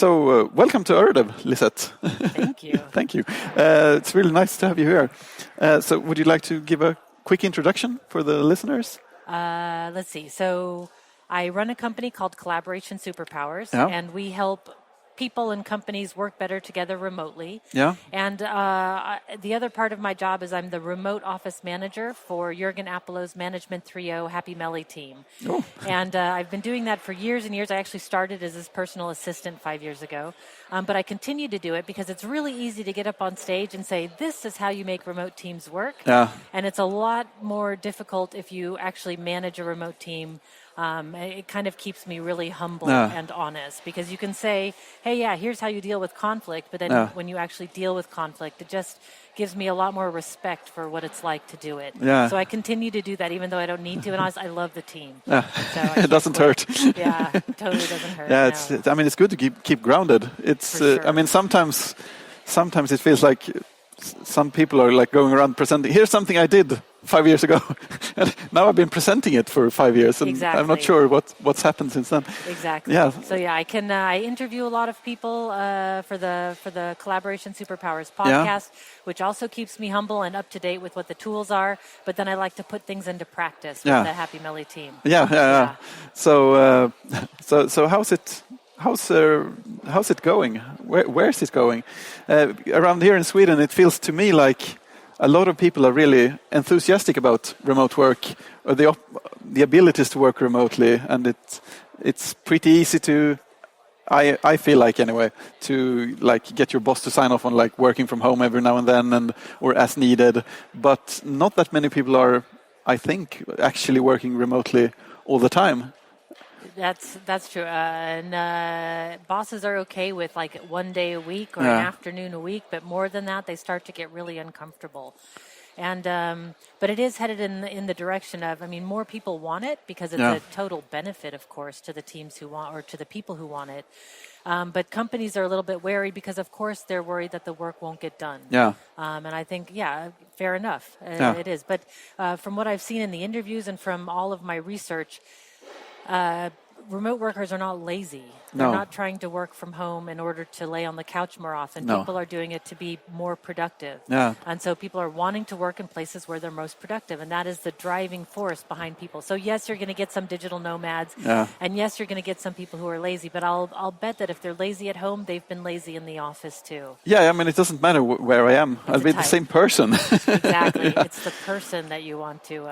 welcome to Øredev, Lisette. Thank you. Thank you. It's really nice to have you here. So would you like to give a quick introduction for the listeners? Let's see. So I run a company called Collaboration Superpowers, and we help people and companies work better together remotely. Yeah. And the other part of my job is I'm the remote office manager for Jurgen Appelo's Management 3.0 Happy Melly team. Oh. And I've been doing that for years and years. I actually started as his personal assistant 5 years ago. But I continue to do it because it's really easy to get up on stage and say, this is how you make remote teams work. Yeah. And it's a lot more difficult if you actually manage a remote team. It kind of keeps me really humble and honest, because you can say, hey, here's how you deal with conflict. But then when you actually deal with conflict, it just gives me a lot more respect for what it's like to do it. Yeah. So I continue to do that, even though I don't need to. And I love the team. Yeah. So it doesn't hurt. Yeah, it totally doesn't hurt. Yeah, it's good to keep grounded. It's sure. Sometimes it feels like some people are like going around presenting, here's something I did 5 years ago. And now I've been presenting it for 5 years, and exactly. I'm not sure what's happened since then. Exactly. Yeah. So I interview a lot of people for the Collaboration Superpowers podcast, which also keeps me humble and up to date with what the tools are. But then I like to put things into practice with the Happy Melly team. Yeah. So how's it going? Where's it going? Around here in Sweden, it feels to me like a lot of people are really enthusiastic about remote work, or the abilities to work remotely, and it's pretty easy to, I feel like anyway, to like get your boss to sign off on like working from home every now and then or as needed. But not that many people are, I think, actually working remotely all the time. That's true. And bosses are okay with like 1 day a week or an afternoon a week, but more than that, they start to get really uncomfortable. And but it is headed in the direction of, more people want it because it's a total benefit, of course, to the teams who want, or to the people who want it. But companies are a little bit wary because, of course, they're worried that the work won't get done. Yeah. And I think, fair enough. It is. But from what I've seen in the interviews and from all of my research, remote workers are not lazy. They're not trying to work from home in order to lay on the couch more often. No. People are doing it to be more productive. Yeah. And so people are wanting to work in places where they're most productive. And that is the driving force behind people. So yes, you're going to get some digital nomads. Yeah. And yes, you're going to get some people who are lazy. But I'll bet that if they're lazy at home, they've been lazy in the office too. Yeah, it doesn't matter where I am. I'll be the same person. Exactly. It's the person that you want to...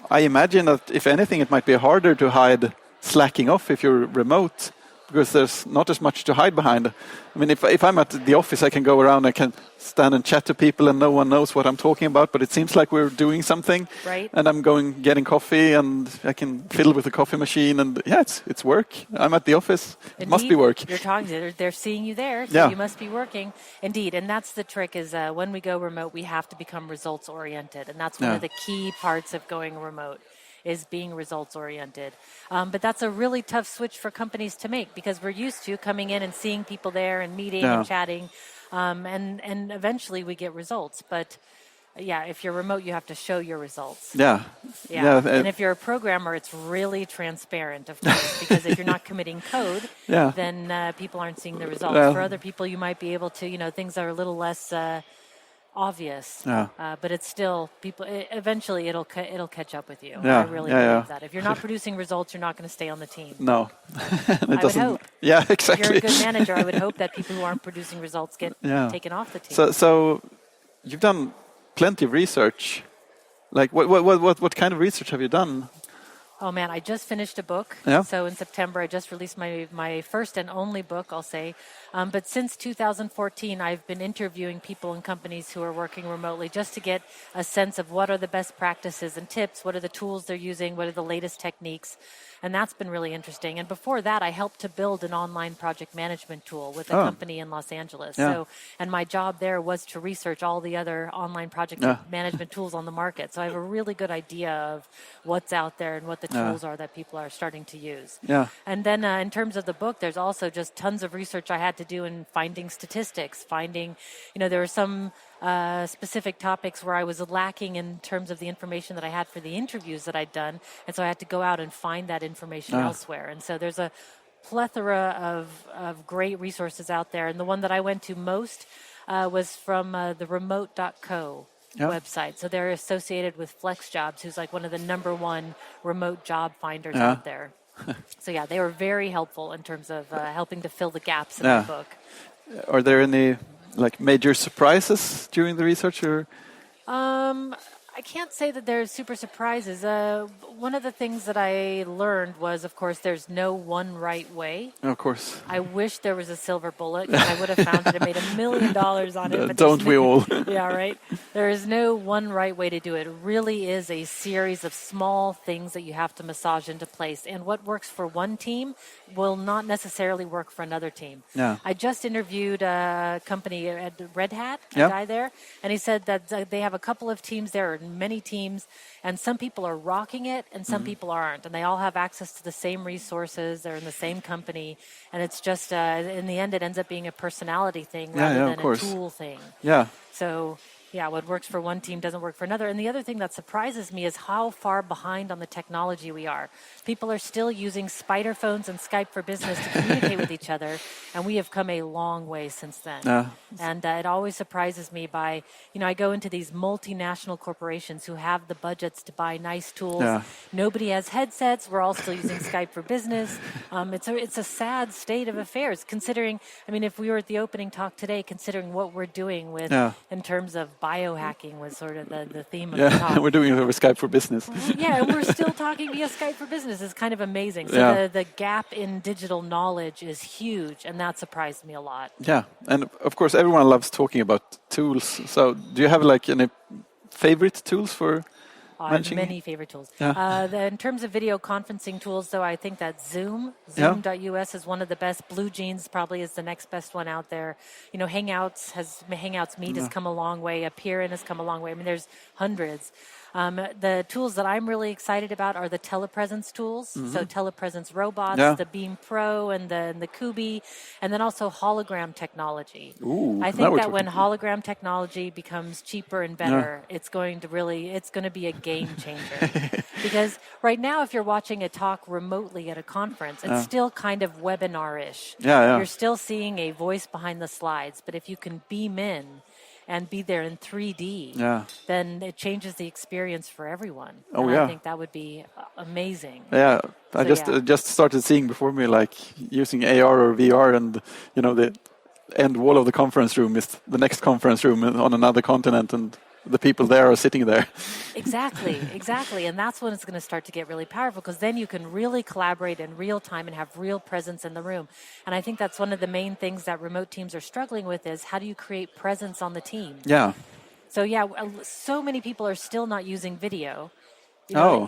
I imagine that, if anything, it might be harder to hide slacking off if you're remote, because there's not as much to hide behind. If I'm at the office, I can go around, I can stand and chat to people, and no one knows what I'm talking about, but it seems like we're doing something. Right. And I'm getting coffee, and I can fiddle with the coffee machine, and it's work. I'm at the office. Indeed, it must be work. You're talking, they're seeing you there, so you must be working. Indeed, and that's the trick is when we go remote, we have to become results oriented, and that's one of the key parts of going remote, is being results oriented. But that's a really tough switch for companies to make, because we're used to coming in and seeing people there and meeting and chatting, and eventually we get results. But if you're remote, you have to show your results. Yeah. And if you're a programmer, it's really transparent, of course, because if you're not committing code, then people aren't seeing the results. For other people, you might be able to, things are a little less obvious, but it's still eventually it'll catch up with you. I really believe that. If you're not producing results, you're not going to stay on the team. No. I would hope. Yeah, exactly. If you're a good manager, I would hope that people who aren't producing results get taken off the team. So you've done plenty of research. Like what kind of research have you done? Oh man, I just finished a book. Yeah. So in September, I just released my first and only book, I'll say. But since 2014, I've been interviewing people and companies who are working remotely just to get a sense of what are the best practices and tips, what are the tools they're using, what are the latest techniques. And that's been really interesting. And before that, I helped to build an online project management tool with a company in Los Angeles. Yeah. And my job there was to research all the other online project management tools on the market. So I have a really good idea of what's out there and what the tools are that people are starting to use. Yeah. And then in terms of the book, there's also just tons of research I had to do in finding statistics, there were some specific topics where I was lacking in terms of the information that I had for the interviews that I'd done. And so I had to go out and find that information elsewhere. And so there's a plethora of great resources out there. And the one that I went to most was from the remote.co website. So they're associated with FlexJobs, who's like one of the #1 remote job finders out there. So yeah, they were very helpful in terms of helping to fill the gaps in the book. Are there any like major surprises during the research? Or? I can't say that there's super surprises. One of the things that I learned was, of course, there's no one right way. Of course. I wish there was a silver bullet, because I would have found it and made $1 million on it. But don't we all? Yeah, right. There is no one right way to do it. It really is a series of small things that you have to massage into place. And what works for one team will not necessarily work for another team. Yeah. I just interviewed a company at Red Hat, a guy there, and he said that they have a couple of teams there, or many teams, and some people are rocking it and some people aren't, and they all have access to the same resources. They're in the same company, and it's just in the end it ends up being a personality thing rather than a tool thing. So yeah, what works for one team doesn't work for another. And the other thing that surprises me is how far behind on the technology we are. People are still using spider phones and Skype for Business to communicate with each other, and we have come a long way since then. And it always surprises me by, I go into these multinational corporations who have the budgets to buy nice tools. Nobody has headsets. We're all still using Skype for Business. It's a sad state of affairs, considering, if we were at the opening talk today, considering what we're doing with, in terms of biohacking was sort of the theme of the talk. We're doing it over Skype for Business. And we're still talking via Skype for Business. It's kind of amazing. So the gap in digital knowledge is huge, and that surprised me a lot. Yeah, and of course everyone loves talking about tools. So do you have like any favorite tools for managing? Many favorite tools. In terms of video conferencing tools, though, I think that Zoom.us is one of the best. Blue Jeans probably is the next best one out there. Hangouts Meet has come a long way. Appearin has come a long way. There's hundreds. The tools that I'm really excited about are the telepresence tools. So telepresence robots, the Beampro and the Kubi, and then also hologram technology. I think that when hologram technology becomes cheaper and better, it's going to be a game changer. Because right now, if you're watching a talk remotely at a conference, it's still kind of webinar-ish. You're still seeing a voice behind the slides, but if you can beam in and be there in 3D, then it changes the experience for everyone. I think that would be amazing. I just started seeing before me, like, using AR or VR, and, the end wall of the conference room is the next conference room on another continent, and the people there are sitting there. Exactly. And that's when it's going to start to get really powerful, because then you can really collaborate in real time and have real presence in the room. And I think that's one of the main things that remote teams are struggling with, is how do you create presence on the team? So many people are still not using video. I'm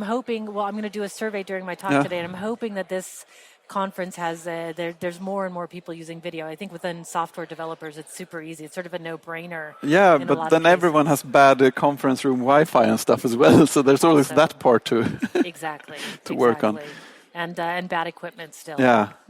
hoping, I'm going to do a survey during my talk today, and I'm hoping that this conference has there's more and more people using video. I think within software developers it's super easy. It's sort of a no-brainer. But then everyone has bad conference room Wi-Fi and stuff as well, so there's always that part to work on. And bad equipment still.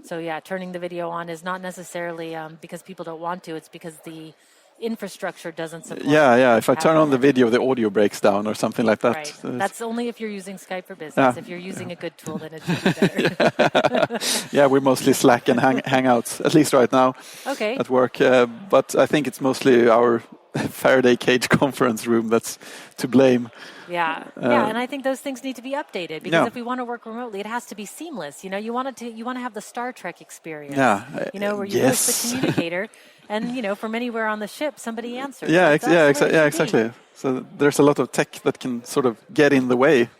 So turning the video on is not necessarily because people don't want to, it's because the infrastructure doesn't support. If I turn on the video, the audio breaks down or something like that. That's only if you're using Skype for Business. If you're using a good tool, then it should be better. We're mostly Slack and Hangouts, at least right now, at work. But I think it's mostly our Faraday cage conference room that's to blame. And I think those things need to be updated, because if we want to work remotely, it has to be seamless. You want to have the Star Trek experience. Where you push the communicator, and from anywhere on the ship, somebody answers. Exactly. So there's a lot of tech that can sort of get in the way.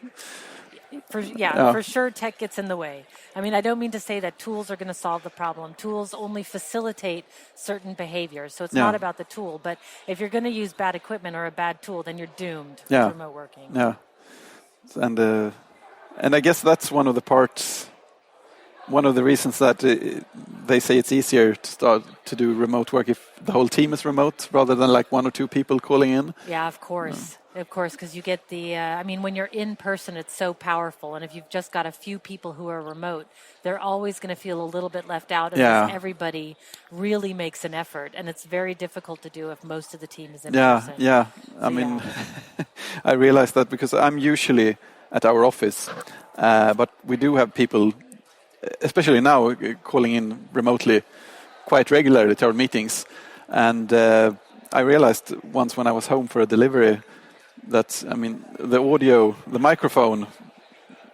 For sure, tech gets in the way. I don't mean to say that tools are going to solve the problem. Tools only facilitate certain behaviors. So it's not about the tool. But if you're going to use bad equipment or a bad tool, then you're doomed to remote working. And I guess that's one of the parts, one of the reasons that they say it's easier to start to do remote work if the whole team is remote rather than like one or two people calling in. Of course. Of course, because you get the, when you're in person, it's so powerful. And if you've just got a few people who are remote, they're always going to feel a little bit left out unless everybody really makes an effort. And it's very difficult to do if most of the team is in person. I realize that because I'm usually at our office, but we do have people especially now, calling in remotely quite regularly to our meetings. And I realized once when I was home for a delivery that, I mean, the audio, the microphone,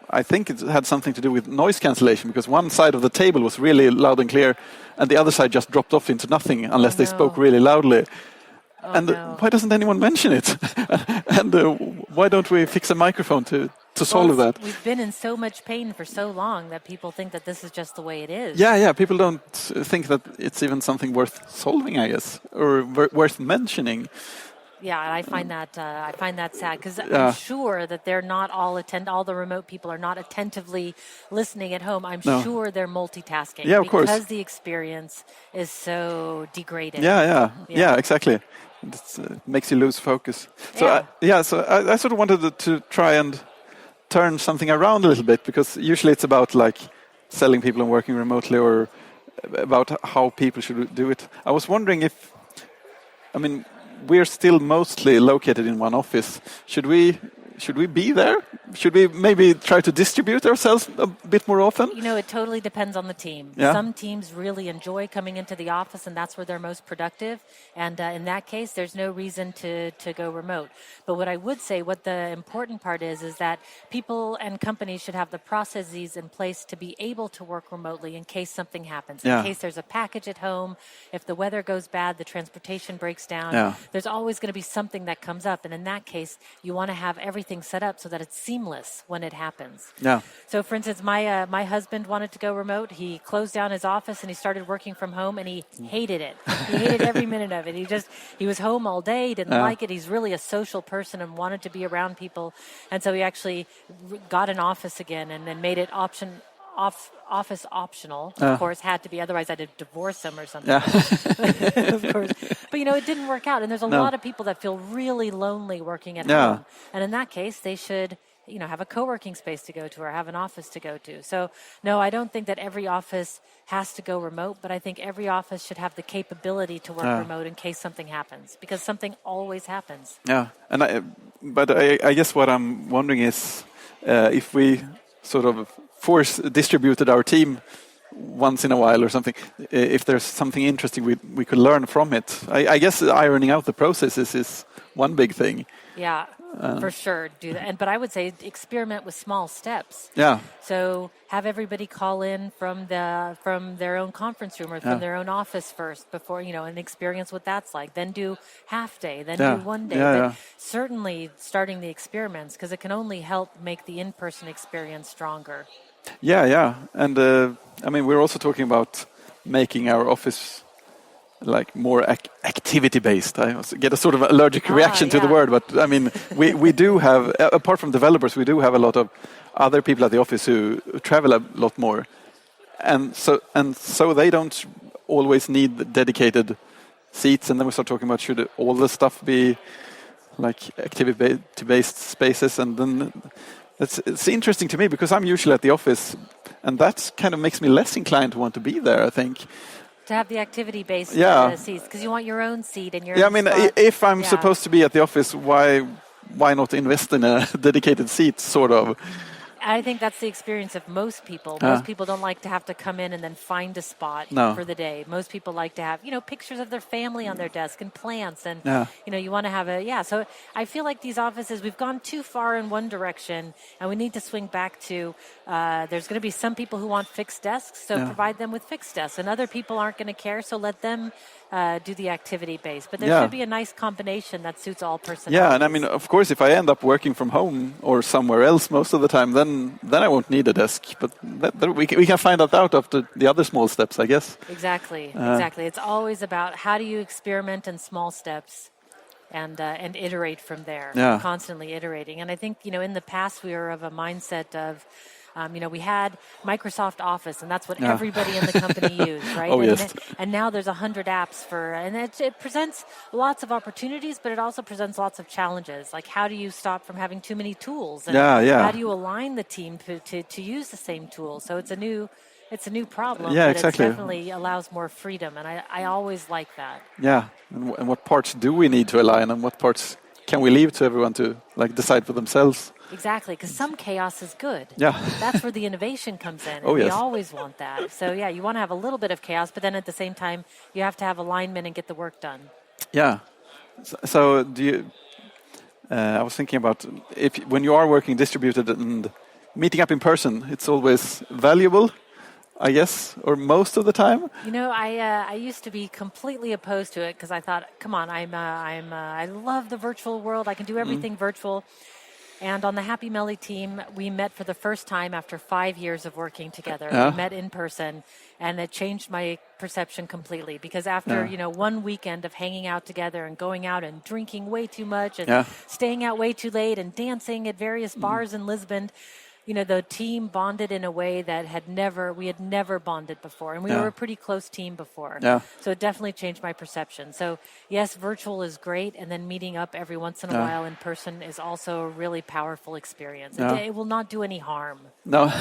I think it had something to do with noise cancellation, because one side of the table was really loud and clear and the other side just dropped off into nothing unless they spoke really loudly. Why doesn't anyone mention it? And why don't we fix a microphone to solve that? We've been in so much pain for so long that people think that this is just the way it is. Yeah, people don't think that it's even something worth solving, I guess, or worth mentioning. Yeah, and I find that sad, because I'm sure that they're not all the remote people are not attentively listening at home. I'm sure they're multitasking. Yeah, of course. Because the experience is so degrading. Yeah, exactly. It makes you lose focus. So I sort of wanted to try and turn something around a little bit, because usually it's about like selling people and working remotely, or about how people should do it. I was wondering if, I mean, we're still mostly located in one office. Should we be there? Should we maybe try to distribute ourselves a bit more often? You know, it totally depends on the team. Yeah. Some teams really enjoy coming into the office, and that's where they're most productive. And in that case, there's no reason to go remote. But what I would say, what the important part is that people and companies should have the processes in place to be able to work remotely in case something happens. In case there's a package at home, if the weather goes bad, the transportation breaks down, there's always going to be something that comes up. And in that case, you want to have everything set up so that it's seamless when it happens. Yeah. So, for instance, my husband wanted to go remote. He closed down his office and he started working from home, and he hated it. He hated every minute of it. He was home all day. He didn't like it. He's really a social person and wanted to be around people. And so he actually got an office again and then made it office optional. Of course, had to be. Otherwise, I'd have divorced him or something. Of course. But, you know, it didn't work out. And there's a lot of people that feel really lonely working at home. And in that case, they should, you know, have a co-working space to go to or have an office to go to. So, no, I don't think that every office has to go remote, but I think every office should have the capability to work remote in case something happens, because something always happens. Yeah, and I guess what I'm wondering is if we sort of distributed our team once in a while or something, if there's something interesting we could learn from it. I guess ironing out the processes is one big thing. Yeah, for sure. Do that. But I would say experiment with small steps. Yeah. So have everybody call in from their own conference room or from their own office first before, you know, and experience what that's like. Then do half day, then do 1 day. But certainly starting the experiments, because it can only help make the in-person experience stronger. Yeah. And I mean, we're also talking about making our office like more activity-based. I get a sort of allergic reaction to the word, but I mean, we do have, apart from developers, we do have a lot of other people at the office who travel a lot more, and so they don't always need dedicated seats. And then we start talking about, should all the stuff be like activity-based spaces? And then it's interesting to me, because I'm usually at the office, and that kind of makes me less inclined to want to be there, I think. To have the activity-based seats, because you want your own seat and your own spot. If I'm supposed to be at the office, why not invest in a dedicated seat, sort of? I think that's the experience of most people. Most people don't like to have to come in and then find a spot for the day. Most people like to have, you know, pictures of their family on their desk and plants, and you know, you want to have So I feel like these offices, we've gone too far in one direction, and we need to swing back to. There's going to be some people who want fixed desks, so provide them with fixed desks, and other people aren't going to care, so let them do the activity base. But there should be a nice combination that suits all personalities. Yeah, and I mean, of course, if I end up working from home or somewhere else most of the time, then I won't need a desk. But we can find that out after the other small steps, I guess. Exactly. It's always about how do you experiment in small steps and iterate from there. Constantly iterating. And I think, you know, in the past we were of a mindset of, you know, we had Microsoft Office, and that's what everybody in the company used, right? And now there's 100 apps and it presents lots of opportunities, but it also presents lots of challenges. Like, how do you stop from having too many tools? And how do you align the team to use the same tools? So it's a new problem, but it definitely allows more freedom, and I always like that. Yeah, and what parts do we need to align, and what parts can we leave to everyone to like decide for themselves? Exactly, because some chaos is good. Yeah. That's where the innovation comes in. And Oh, yes. We always want that. So, yeah, you want to have a little bit of chaos, but then at the same time, you have to have alignment and get the work done. Yeah. So do you... I was thinking about when you are working distributed and meeting up in person, it's always valuable, I guess, or most of the time. You know, I used to be completely opposed to it because I thought, come on, I love the virtual world. I can do everything virtual. And on the Happy Melly team, we met for the first time after 5 years of working together. Yeah. We met in person, and it changed my perception completely. Because after, one weekend of hanging out together and going out and drinking way too much and staying out way too late and dancing at various bars in Lisbon, the team bonded in a way that we had never bonded before. And we were a pretty close team before. Yeah. So it definitely changed my perception. So yes, virtual is great. And then meeting up every once in a while in person is also a really powerful experience. Yeah. It will not do any harm. No,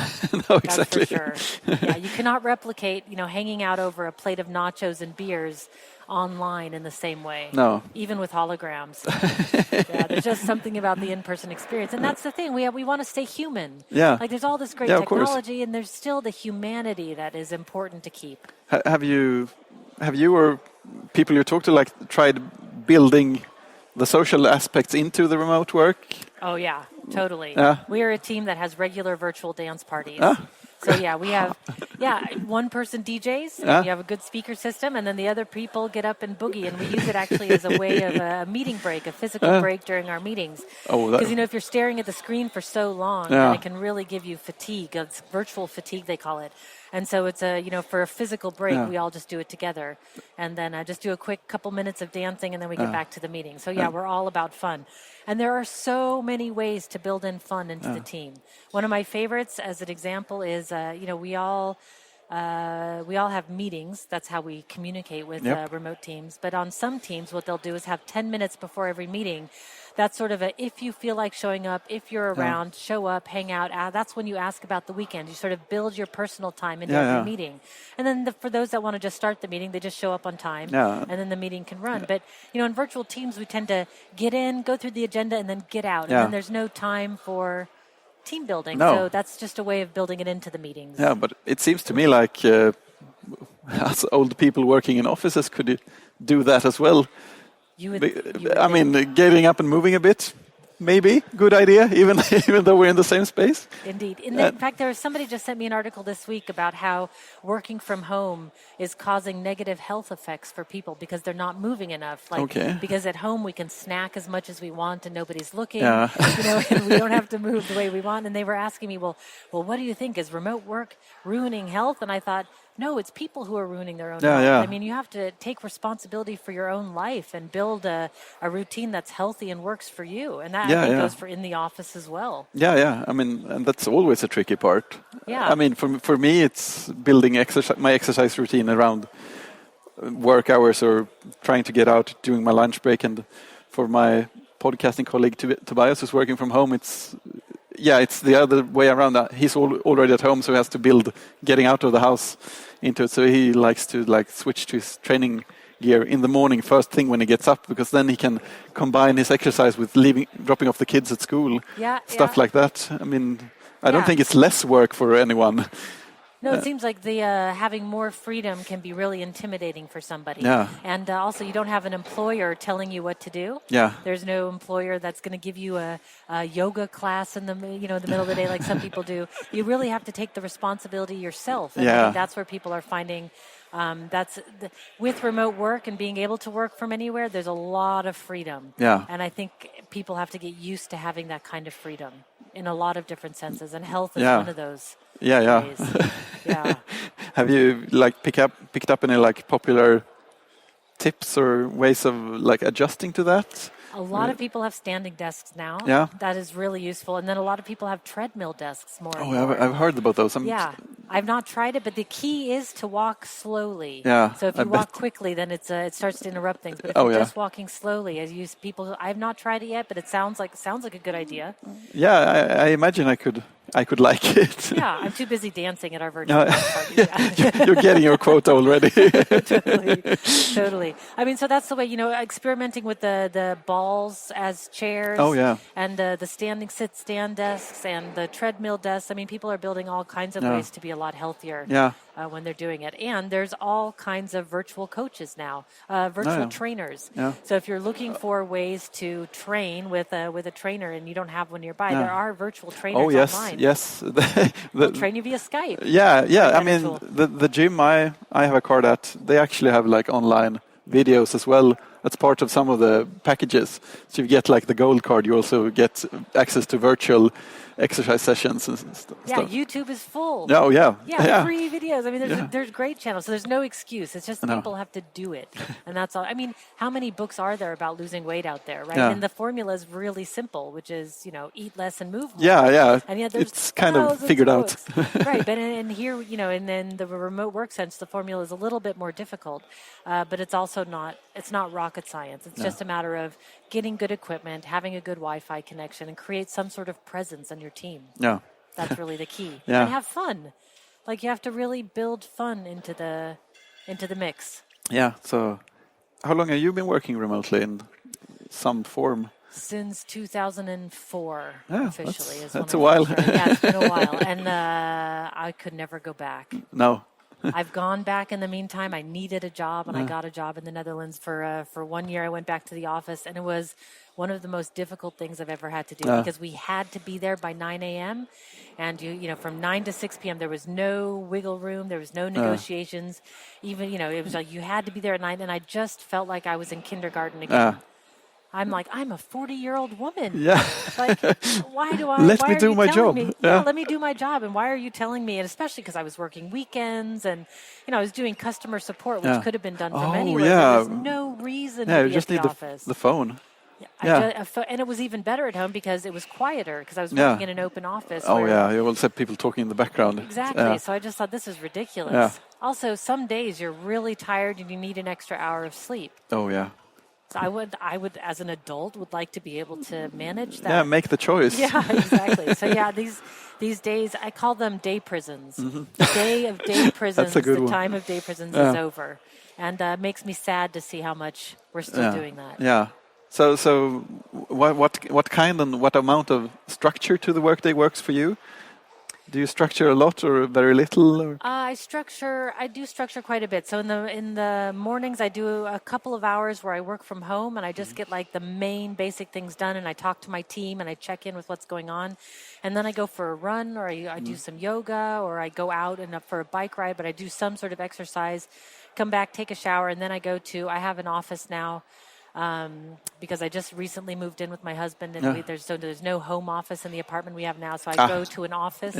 no, exactly. That's for sure. Yeah, you cannot replicate, hanging out over a plate of nachos and beers online in the same way. No. Even with holograms. There's just something about the in-person experience. And that's the thing. We want to stay human. Yeah. Like there's all this great technology and there's still the humanity that is important to keep. Have you or people you talk to tried building the social aspects into the remote work? Oh yeah, totally. We are a team that has regular virtual dance parties. So we have one person DJs, and you have a good speaker system, and then the other people get up and boogie, and we use it actually as a way of a meeting break, a physical break during our meetings. Because if you're staring at the screen for so long, then it can really give you fatigue. It's virtual fatigue, they call it. And so it's for a physical break, we all just do it together, and then just do a quick couple minutes of dancing, and then we get back to the meeting. So we're all about fun. And there are so many ways to build in fun into the team. One of my favorites, as an example, is we all have meetings. That's how we communicate with remote teams. But on some teams, what they'll do is have 10 minutes before every meeting. That's sort of if you feel like showing up, if you're around, show up, hang out. That's when you ask about the weekend. You sort of build your personal time into every meeting. And then for those that want to just start the meeting, they just show up on time, and then the meeting can run. But, in virtual teams, we tend to get in, go through the agenda, and then get out. And then there's no time for team building. No. So that's just a way of building it into the meetings. Yeah, but it seems to me like us old people working in offices could do that as well. Getting up and moving a bit, maybe good idea, even though we're in the same space. Indeed. In fact, somebody just sent me an article this week about how working from home is causing negative health effects for people because they're not moving enough. Because at home we can snack as much as we want and nobody's looking, and we don't have to move the way we want. And they were asking me, well, what do you think? Is remote work ruining health? And I thought, no, it's people who are ruining their own health. Yeah. I mean, you have to take responsibility for your own life and build a routine that's healthy and works for you. And that goes for in the office as well. Yeah. I mean, and that's always a tricky part. Yeah. I mean, for me, it's building my exercise routine around work hours or trying to get out during my lunch break. And for my podcasting colleague Tobias, who's working from home, it's the other way around. He's already at home, so he has to build getting out of the house into it. So he likes to switch to his training gear in the morning, first thing when he gets up, because then he can combine his exercise with dropping off the kids at school, stuff like that. I mean, I don't think it's less work for anyone. No, it seems like the having more freedom can be really intimidating for somebody. Yeah. And also, you don't have an employer telling you what to do. Yeah. There's no employer that's going to give you a yoga class in the middle of the day like some people do. You really have to take the responsibility yourself. And I think that's where people are finding with remote work and being able to work from anywhere, there's a lot of freedom. Yeah. And I think people have to get used to having that kind of freedom in a lot of different senses, and health is one of those. Yeah. Yeah. Have you picked up any popular tips or ways of adjusting to that? A lot of people have standing desks now. Yeah. That is really useful. And then a lot of people have treadmill desks more. I've heard about those. I've not tried it, but the key is to walk slowly. Yeah. So if you walk quickly, then it starts to interrupt things. But if you're just walking slowly, I've not tried it yet, but it sounds like a good idea. Yeah, I imagine I could I could like it. Yeah, I'm too busy dancing at our virtual party. Yeah. You're getting your quota already. Totally. I mean, so that's the way, experimenting with the balls as chairs. Oh, yeah. And the standing sit-stand desks and the treadmill desks. I mean, people are building all kinds of ways to be a lot healthier when they're doing it. And there's all kinds of virtual coaches now, virtual trainers. Yeah. So if you're looking for ways to train with a trainer and you don't have one nearby, there are virtual trainers online. Yes. They'll train you via Skype. Yeah. I mean, the gym I have a card at, they actually have like online videos as well. That's part of some of the packages. So you get like the gold card, you also get access to virtual exercise sessions and stuff. Yeah, YouTube is full. Oh, yeah. Yeah, free videos. I mean, there's great channels, so there's no excuse. It's just people have to do it, and that's all. I mean, how many books are there about losing weight out there, right? And the formula is really simple, which is, eat less and move more. Yeah. And yet there's it's kind of figured out. Right, but in here, and then the remote work sense, the formula is a little bit more difficult, but it's also not rocket science. It's just a matter of getting good equipment, having a good Wi-Fi connection, and create some sort of presence on your team. Yeah. That's really the key. Yeah. And have fun. Like, you have to really build fun into the mix. Yeah. So how long have you been working remotely in some form? Since 2004, officially. That's a while. Yeah, it's been a while. And I could never go back. No. I've gone back in the meantime. I needed a job, and I got a job in the Netherlands for 1 year. I went back to the office, and it was one of the most difficult things I've ever had to do because we had to be there by 9 a.m. And from 9 to 6 p.m. there was no wiggle room, there was no negotiations. Even it was like you had to be there at 9, and I just felt like I was in kindergarten again. I'm like, I'm a 40-year-old woman. Yeah. Like, why do I? Let me do my job. Let me do my job. And why are you telling me? And especially because I was working weekends and, I was doing customer support, which could have been done from anywhere. Yeah. There's no reason to be at the office. The phone. And it was even better at home because it was quieter because I was working in an open office. You will have people talking in the background. Exactly. So I just thought, this is ridiculous. Yeah. Also, some days you're really tired and you need an extra hour of sleep. Oh, yeah. So I would, as an adult, would like to be able to manage that. Yeah, make the choice. Yeah, exactly. So these days, I call them day prisons. Mm-hmm. The day of day prisons, time of day prisons is over, and makes me sad to see how much we're still doing that. Yeah. So what kind and what amount of structure to the workday works for you? Do you structure a lot or very little? Or? I do structure quite a bit. So in the mornings, I do a couple of hours where I work from home and I just get like the main basic things done, and I talk to my team and I check in with what's going on. And then I go for a run, or I do some yoga, or I go out and up for a bike ride, but I do some sort of exercise, come back, take a shower, and then I have an office now. Because I just recently moved in with my husband, and there's no home office in the apartment we have now, so I go to an office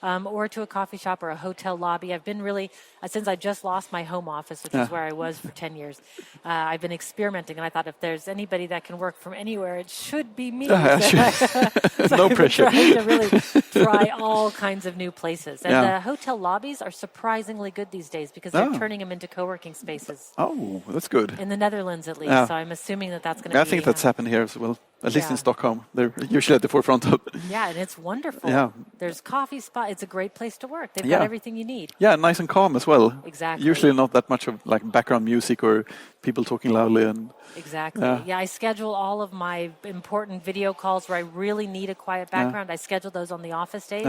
or to a coffee shop or a hotel lobby. I've been really, since I just lost my home office, which is where I was for 10 years, I've been experimenting, and I thought if there's anybody that can work from anywhere, it should be me. So no pressure. I've been trying to really try all kinds of new places. And the hotel lobbies are surprisingly good these days because they're turning them into co-working spaces. Oh, that's good. In the Netherlands, at least. So I'm assuming that's going to be... I think that's happened here as well. At least in Stockholm. They're usually at the forefront of... Yeah, and it's wonderful. Yeah. There's coffee spot. It's a great place to work. They've got everything you need. Yeah, nice and calm as well. Exactly. Usually not that much of like background music or people talking loudly. Exactly. Yeah, I schedule all of my important video calls where I really need a quiet background. I schedule those on the office days.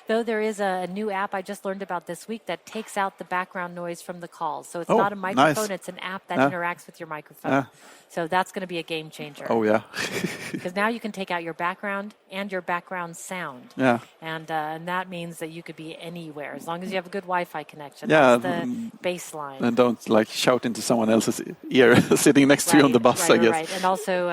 Though there is a new app I just learned about this week that takes out the background noise from the calls. So it's not a microphone, it's an app that interacts with your microphone. So that's going to be a game changer. Oh, yeah. Because now you can take out your background and your background sound. Yeah. And that means that you could be anywhere as long as you have a good Wi-Fi connection. Yeah. That's the baseline. And don't like shout into someone else's ear sitting next to you on the bus, I guess. Right. And also,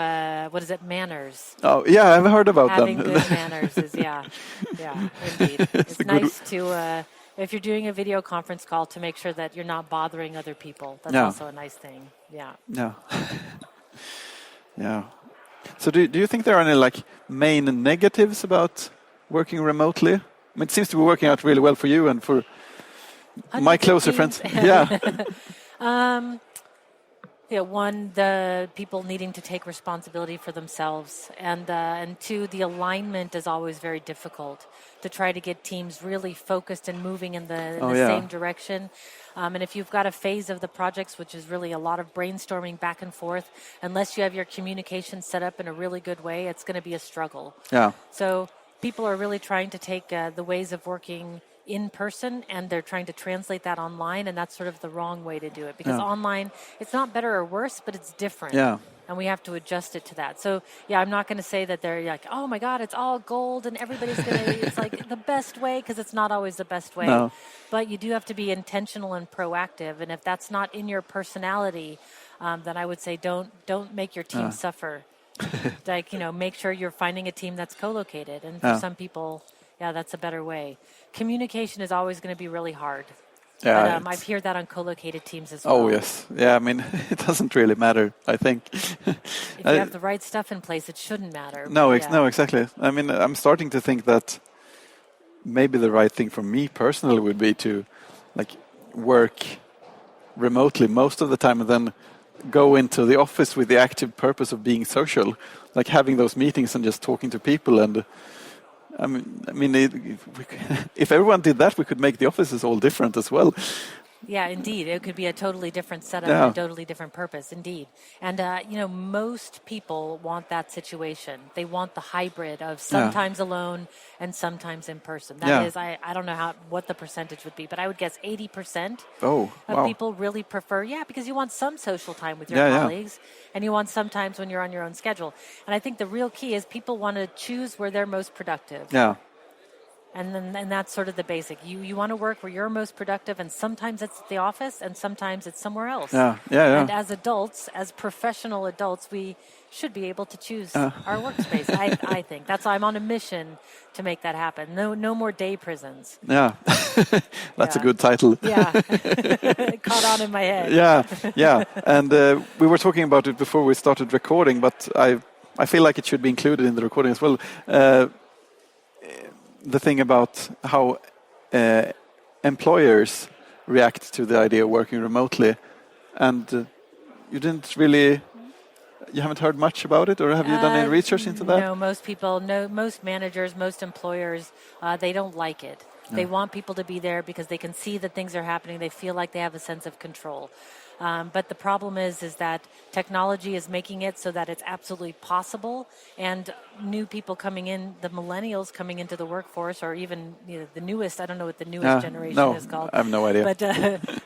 what is it? Manners. Oh, yeah, I've heard about Having them. Having good manners is, indeed. It's nice to, if you're doing a video conference call, to make sure that you're not bothering other people. That's also a nice thing. Yeah. Yeah. Yeah. So do you think there are any like main negatives about working remotely? I mean, it seems to be working out really well for you and for my closer friends. Yeah. Yeah, one, the people needing to take responsibility for themselves, and two, the alignment is always very difficult to try to get teams really focused and moving in the same direction. And if you've got a phase of the projects, which is really a lot of brainstorming back and forth, unless you have your communication set up in a really good way, it's going to be a struggle. Yeah. So people are really trying to take the ways of working in person, and they're trying to translate that online, and that's sort of the wrong way to do it, because online, it's not better or worse, but it's different. Yeah. And we have to adjust it to that. So, yeah, I'm not going to say that they're like, oh my God, it's all gold and everybody's going to, it's like the best way, because it's not always the best way. No. But you do have to be intentional and proactive. And if that's not in your personality, then I would say don't make your team suffer. Like, make sure you're finding a team that's co-located. And for some people, that's a better way. Communication is always going to be really hard. Yeah, but I've heard that on co-located teams as well. Oh, yes. Yeah, I mean, it doesn't really matter, I think. If you have the right stuff in place, it shouldn't matter. No, exactly. I mean, I'm starting to think that maybe the right thing for me personally would be to work remotely most of the time and then go into the office with the active purpose of being social, like having those meetings and just talking to people. And I mean, if everyone did that, we could make the offices all different as well. Yeah, indeed. It could be a totally different setup and a totally different purpose, indeed. And, most people want that situation. They want the hybrid of sometimes alone and sometimes in person. That is, I don't know what the percentage would be, but I would guess 80% of people really prefer, because you want some social time with your colleagues, and you want sometimes when you're on your own schedule. And I think the real key is people want to choose where they're most productive. Yeah. And that's sort of the basic. You want to work where you're most productive, and sometimes it's at the office, and sometimes it's somewhere else. Yeah. And as adults, as professional adults, we should be able to choose our workspace. I think that's why I'm on a mission to make that happen. No more day prisons. Yeah, that's a good title. Yeah, caught on in my head. Yeah. And we were talking about it before we started recording, but I feel like it should be included in the recording as well. The thing about how employers react to the idea of working remotely, and you haven't heard much about it, or have you done any research into that? No, most managers, most employers, they don't like it. They want people to be there because they can see that things are happening. They feel like they have a sense of control. But the problem is that technology is making it so that it's absolutely possible, and new people coming in, the millennials coming into the workforce, or even the newest, I don't know what the newest generation is called. I have no idea.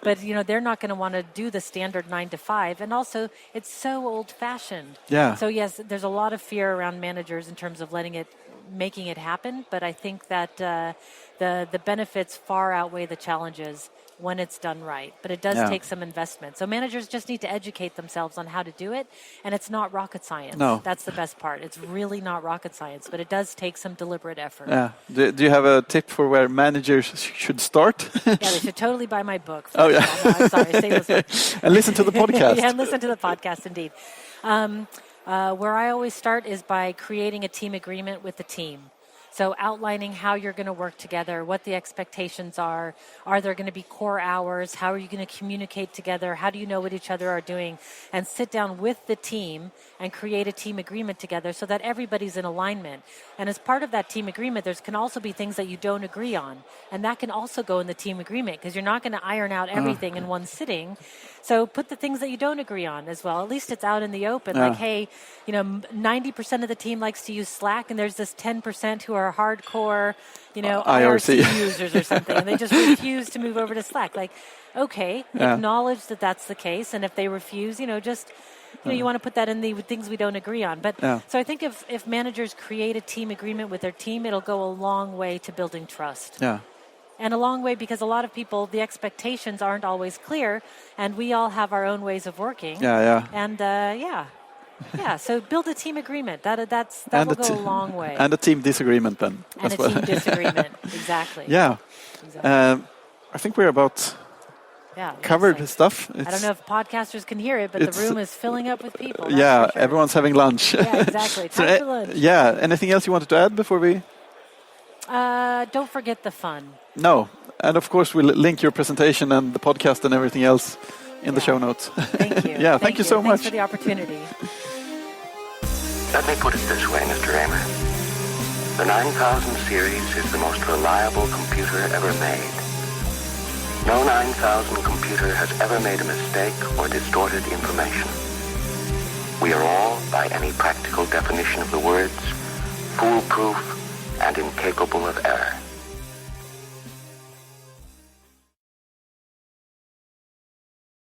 But they're not going to want to do the standard 9 to 5, and also it's so old-fashioned. Yeah. So yes, there's a lot of fear around managers in terms of making it happen, but I think that the benefits far outweigh the challenges when it's done right. But it does take some investment. So managers just need to educate themselves on how to do it, and it's not rocket science. No. That's the best part. It's really not rocket science, but it does take some deliberate effort. Yeah. Do you have a tip for where managers should start? Yeah, they should totally buy my book. Oh, yeah. No, I'm sorry. Stay listening. And listen to the podcast. Yeah, and listen to the podcast, indeed. Where I always start is by creating a team agreement with the team. So outlining how you're going to work together, what the expectations are there going to be core hours, how are you going to communicate together, how do you know what each other are doing, and sit down with the team and create a team agreement together so that everybody's in alignment. And as part of that team agreement, there can also be things that you don't agree on, and that can also go in the team agreement, because you're not going to iron out everything in one sitting. So put the things that you don't agree on as well. At least it's out in the open. Like, hey, 90% of the team likes to use Slack, and there's this 10% who are hardcore, IRC users or something, and they just refuse to move over to Slack. Like, okay, acknowledge that that's the case, and if they refuse, you want to put that in the things we don't agree on. But so I think if managers create a team agreement with their team, it'll go a long way to building trust. Yeah. And a long way, because a lot of people, the expectations aren't always clear, and we all have our own ways of working. Yeah. And so build a team agreement. That will go a long way. And a team disagreement then. And a team disagreement, exactly. Yeah. Exactly. I think we're about covered stuff. I don't know if podcasters can hear it, but the room is filling up with people. Yeah, sure. Everyone's having lunch. Yeah, exactly. Time for lunch. Yeah. Anything else you wanted to add before we? Don't forget the fun. No. And of course, we'll link your presentation and the podcast and everything else in the show notes. Thank you. Yeah, thank you so much. Thanks for the opportunity. Let me put it this way, Mr. Raymer. The 9000 series is the most reliable computer ever made. No 9000 computer has ever made a mistake or distorted information. We are all, by any practical definition of the words, foolproof and incapable of error.